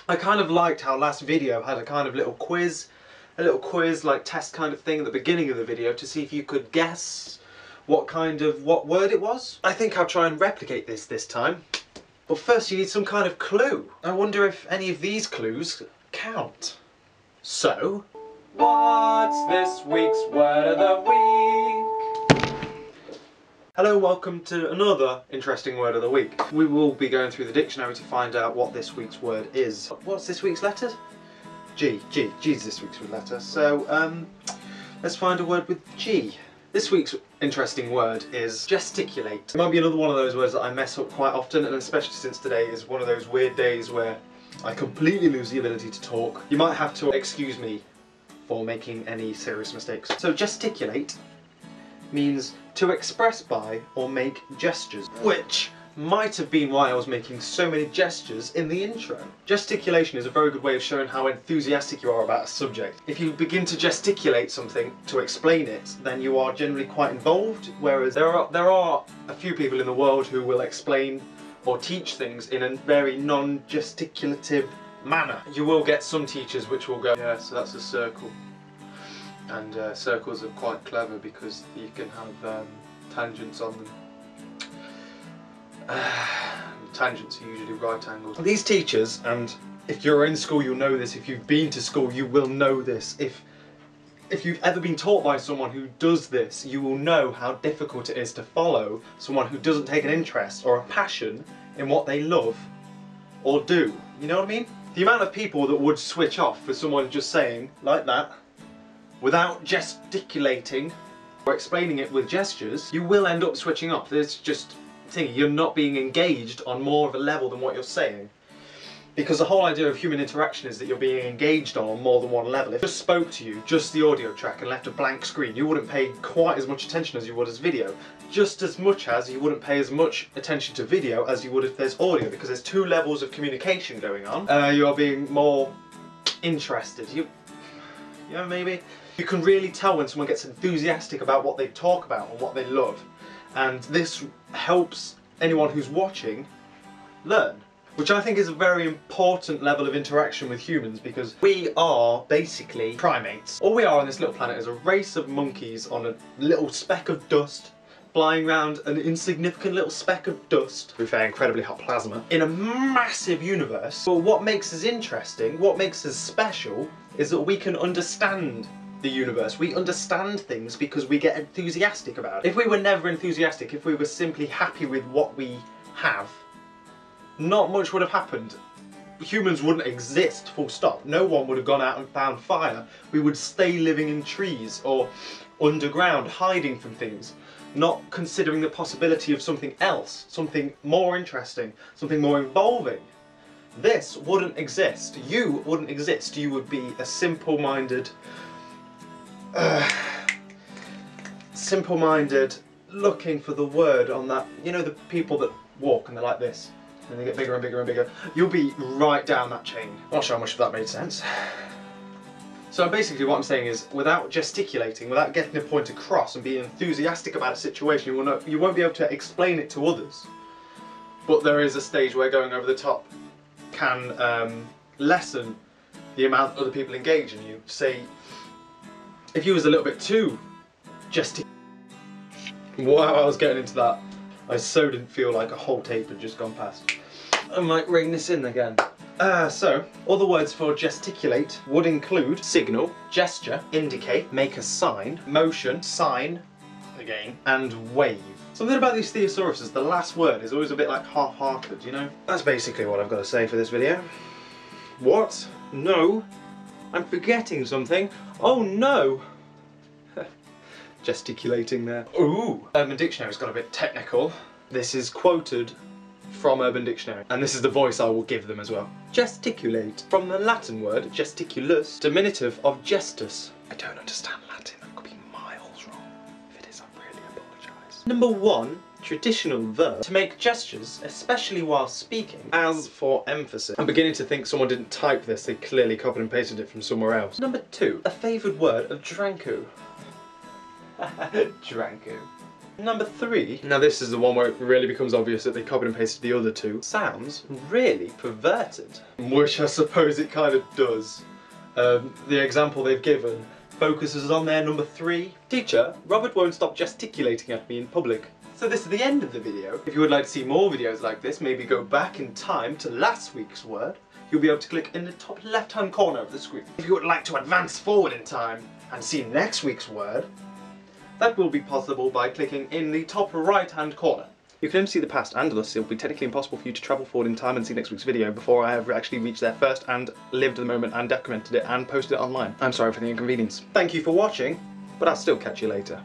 I kind of liked how last video had a kind of little quiz like test kind of thing at the beginning of the video to see if you could guess what word it was. I think I'll try and replicate this time. But first you need some kind of clue. I wonder if any of these clues count. So, what's this week's word of the week? Hello, welcome to another interesting word of the week. We will be going through the dictionary to find out what this week's word is. What's this week's letter? G. G's this week's letter. So, let's find a word with G. This week's interesting word is gesticulate. It might be another one of those words that I mess up quite often, and especially since today is one of those weird days where I completely lose the ability to talk. You might have to excuse me for making any serious mistakes. So gesticulate means to express by or make gestures, which might have been why I was making so many gestures in the intro. Gesticulation is a very good way of showing how enthusiastic you are about a subject. If you begin to gesticulate something to explain it, then you are generally quite involved, whereas there are a few people in the world who will explain or teach things in a very non-gesticulative manner. You will get some teachers which will go, yeah, so that's a circle. And circles are quite clever because you can have tangents on them. Tangents are usually right angles. These teachers, and if you're in school you'll know this, if you've been to school you will know this, if you've ever been taught by someone who does this, you will know how difficult it is to follow someone who doesn't take an interest or a passion in what they love or do. You know what I mean? The amount of people that would switch off for someone just saying, like that, without gesticulating or explaining it with gestures, you will end up switching off. There's just you're not being engaged on more of a level than what you're saying. Because the whole idea of human interaction is that you're being engaged on more than one level. If I just spoke to you, just the audio track, and left a blank screen, you wouldn't pay quite as much attention as you would as video. Just as much as you wouldn't pay as much attention to video as you would if there's audio, because there's two levels of communication going on. You are being more interested. Yeah, maybe. You can really tell when someone gets enthusiastic about what they talk about and what they love. And this helps anyone who's watching learn, which I think is a very important level of interaction with humans, because we are basically primates. All we are on this little planet is a race of monkeys on a little speck of dust, flying around an insignificant little speck of dust with an incredibly hot plasma in a massive universe. But what makes us interesting, what makes us special, is that we can understand the universe. We understand things because we get enthusiastic about it. If we were never enthusiastic, if we were simply happy with what we have, not much would have happened. Humans wouldn't exist, full stop. No one would have gone out and found fire. We would stay living in trees or underground, hiding from things, not considering the possibility of something else, something more interesting, something more involving. This wouldn't exist. You wouldn't exist. You would be a simple-minded, looking for the word on that, you know, the people that walk and they're like this and they get bigger and bigger and bigger. You'll be right down that chain. I'm not sure how much of that made sense. So basically what I'm saying is, without gesticulating, without getting a point across and being enthusiastic about a situation, you won't be able to explain it to others. But there is a stage where going over the top can lessen the amount other people engage in you. Say, if you was a little bit too wow, I was getting into that. I so didn't feel like a whole tape had just gone past. I might ring this in again. So, other words for gesticulate would include signal, gesture, indicate, make a sign, motion, sign, again, and wave. Something about these thesauruses, the last word is always a bit like half-hearted, you know? That's basically what I've got to say for this video. What? No. I'm forgetting something. Oh no! Gesticulating there. Ooh! Urban Dictionary's got a bit technical. This is quoted from Urban Dictionary, and this is the voice I will give them as well. Gesticulate, from the Latin word gesticulus, diminutive of gestus. I don't understand Latin, I could be miles wrong. If it is, I really apologise. Number 1, traditional verb, to make gestures, especially while speaking, as for emphasis. I'm beginning to think someone didn't type this, they clearly copied and pasted it from somewhere else. Number 2, a favoured word of dranku. Dranku. Number 3, now this is the one where it really becomes obvious that they copied and pasted the other two, sounds really perverted. Which I suppose it kind of does. The example they've given focuses on their number 3. Teacher, Robert won't stop gesticulating at me in public. So this is the end of the video. If you would like to see more videos like this, maybe go back in time to last week's word. You'll be able to click in the top left-hand corner of the screen. If you would like to advance forward in time and see next week's word, that will be possible by clicking in the top right-hand corner. You can only see the past, and thus it will be technically impossible for you to travel forward in time and see next week's video before I have actually reached there first and lived the moment and documented it and posted it online. I'm sorry for the inconvenience. Thank you for watching, but I'll still catch you later.